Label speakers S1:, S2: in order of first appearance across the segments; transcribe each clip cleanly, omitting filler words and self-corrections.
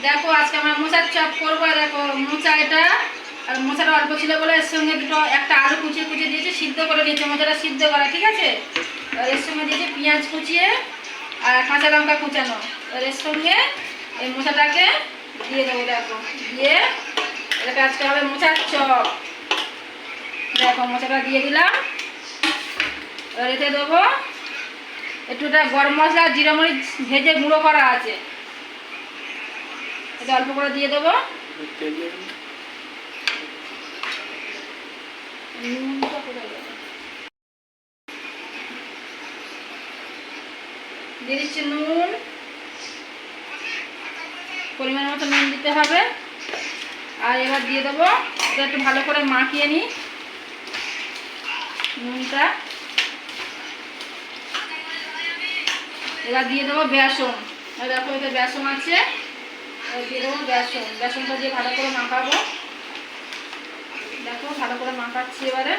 S1: দেখো আজকে আমরা মোচার চপ করবো। দেখো মোচা এটা, আর মোচাটা অল্প ছিল বলে এর সঙ্গে একটা আলু কুচিয়ে কুচিয়ে দিয়েছি, সিদ্ধ করে নিয়েছে, মোচাটা সিদ্ধ করা, ঠিক আছে। আর এর সঙ্গে দিয়েছি পেঁয়াজ কুচিয়ে আর কাঁচা লঙ্কা কুচানো। আর এর সঙ্গে এই মোচাটাকে দিয়ে দেবো। দেখো দিয়ে এটাকে আজকে হবে মোচার চপ। দেখো মোচাটা দিয়ে দিলাম। এবার এতে দেবো একটুটা গরম মশলা, জিরা মরিচ ভেজে গুঁড়ো করা আছে, এটা অল্প করে দিয়ে দেবো। দিয়ে দিচ্ছি নুন, পরিমাণ মতো নুন দিতে হবে। আর এবার দিয়ে দেবো, এটা একটু ভালো করে মাখিয়ে নিই নুনটা। এবার দিয়ে দেবো বেসন। দেখো এতে বেসন আছে, দিয়ে দেবো বেসন। বেসনটা দিয়ে ভালো করে মাখাবো। দেখো ভালো করে মাখাচ্ছি। এবারে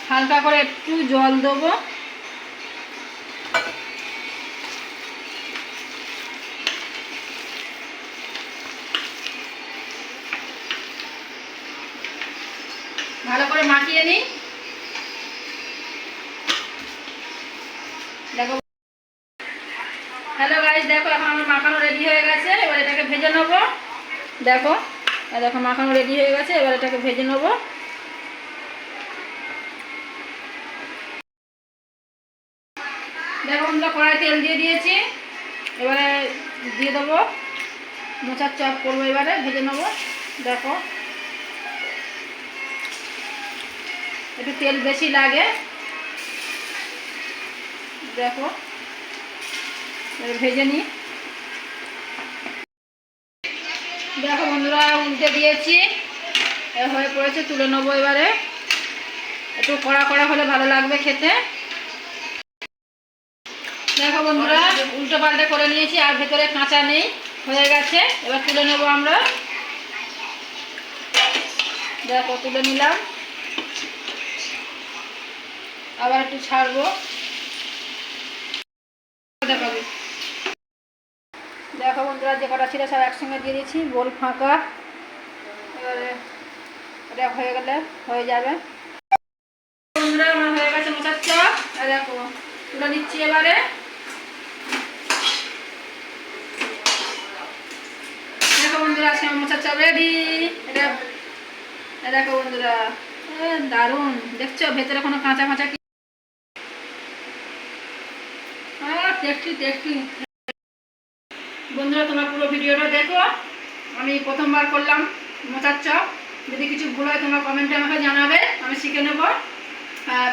S1: হালকা করে একটু জল দেবো। ভালো করে মাখিয়ে নিই। দেখো হ্যালো গাইস, দেখো এখন আমার মাখানো রেডি হয়ে গেছে। এবার এটাকে ভেজে নেবো। দেখো দেখো মাখানো রেডি হয়ে গেছে, এবার এটাকে ভেজে নেবো। দেখো আমরা কড়াই তেল দিয়ে দিয়েছি, এবারে দিয়ে দেবো মোচার চপ করবো, এবারে ভেজে নেবো। দেখো একটু তেল বেশি লাগে। দেখো ভেজে নিই। দেখো বন্ধুরা উল্টে দিয়েছি, হয়ে পড়েছে, তুলে নেবো। এবারে একটু কড়া কড়া হলে ভালো লাগবে খেতে। দেখো বন্ধুরা উল্টো পাল্টে করে নিয়েছি, আর ভেতরে কাঁচা নেই, হয়ে গেছে। এবার তুলে নেবো আমরা। দেখো তুলে নিলাম, আবার একটু ছাড়বো। দেখো বন্ধুরা যে কটা ছিল সব একসঙ্গে দিয়ে দিয়েছি, বোল ফাঁকা। এবারে এটা হয়ে গেলে হয়ে যাবে। বন্ধুরা আমার হয়ে গেছে মোচার চপ। দেখো তুলে নিচ্ছি এবারে। দেখো বন্ধুরা আজকে আমার মোচার চপ রেডি। এটা দেখো বন্ধুরা দারুণ, দেখছো ভেতরে কোনো কাঁচা কাঁচা কি টেস্টি টেস্টি। বন্ধুরা তোমরা পুরো ভিডিওটা দেখো। আমি প্রথমবার করলাম মোচার চপ, যদি কিছু ভুল হয় তোমরা কমেন্টে আমাকে জানাবে, আমি শিখে নেব।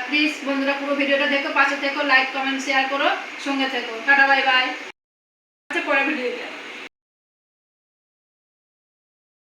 S1: প্লিজ বন্ধুরা পুরো ভিডিওটা দেখো, পাশে থেকো, লাইক কমেন্ট শেয়ার করো, সঙ্গে থেকো। টাটা বাই বাই, পরে ভিডিও।